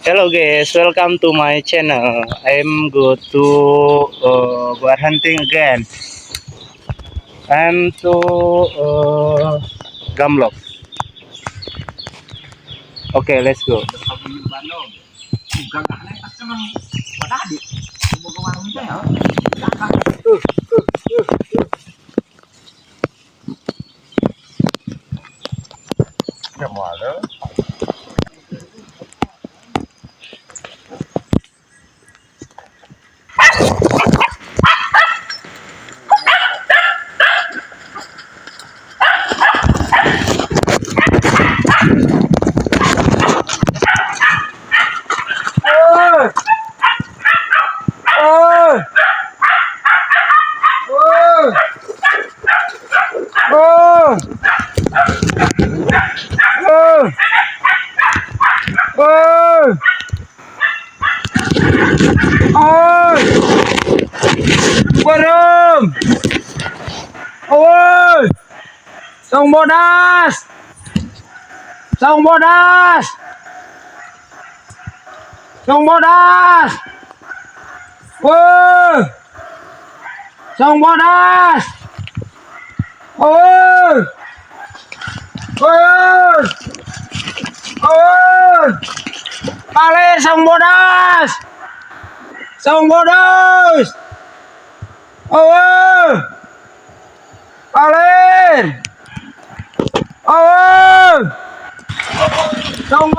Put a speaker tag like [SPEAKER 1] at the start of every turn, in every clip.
[SPEAKER 1] Hello guys, welcome to my channel. I'm go to bear hunting again. I'm to Gamlok. Okay, let's go. Bareng. Oi. Song bodas. Song bodas. Song bodas. Woi. Song bodas. Oi. Oi. Oi. Ale song bodas. Song bodas. Oi. Alen. Oi. Song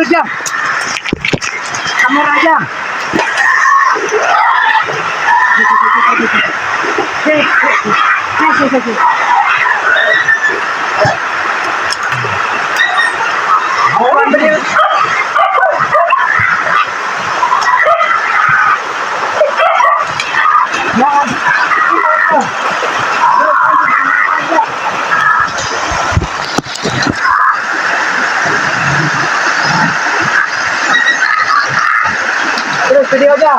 [SPEAKER 1] aja. Kamera aja. Terus video aja.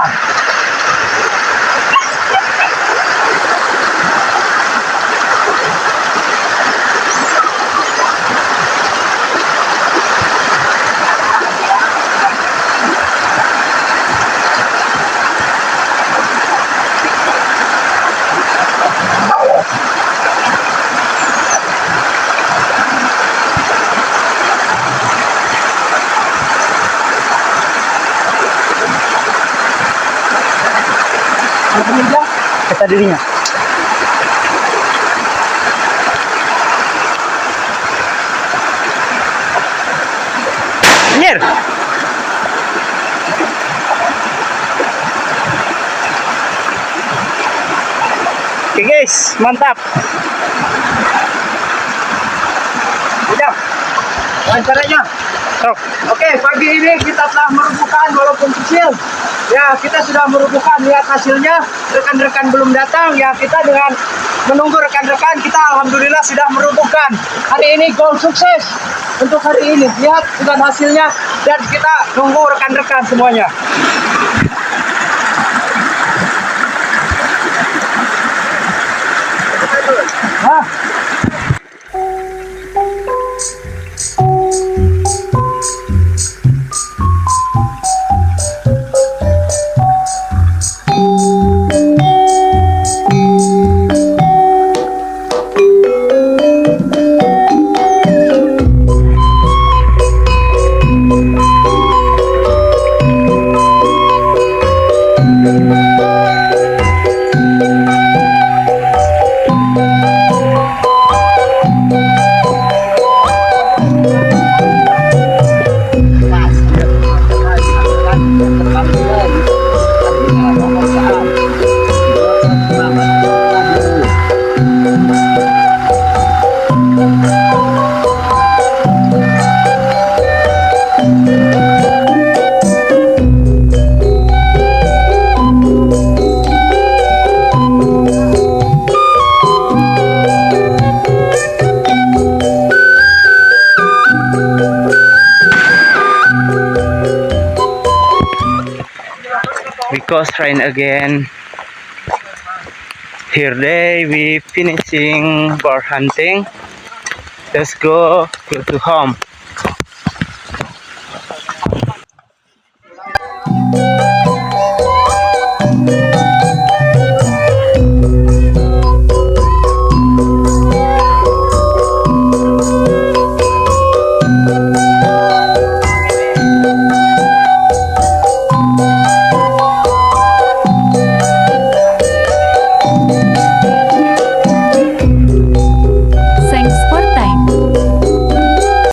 [SPEAKER 1] Kata dirinya. Anjir. Oke guys, mantap. Udah. Lancar aja. Oke, pagi ini kita telah merubuhkan walaupun kecil. Ya, kita sudah merubuhkan, lihat hasilnya. Rekan-rekan belum datang, ya kita dengan menunggu rekan-rekan, kita alhamdulillah sudah merubuhkan. Hari ini goal sukses. untuk hari ini. Lihat sudah hasilnya dan kita nunggu rekan-rekan semuanya. Hah?
[SPEAKER 2] Because rain again. Here day we finishing bird hunting. Let's go to home.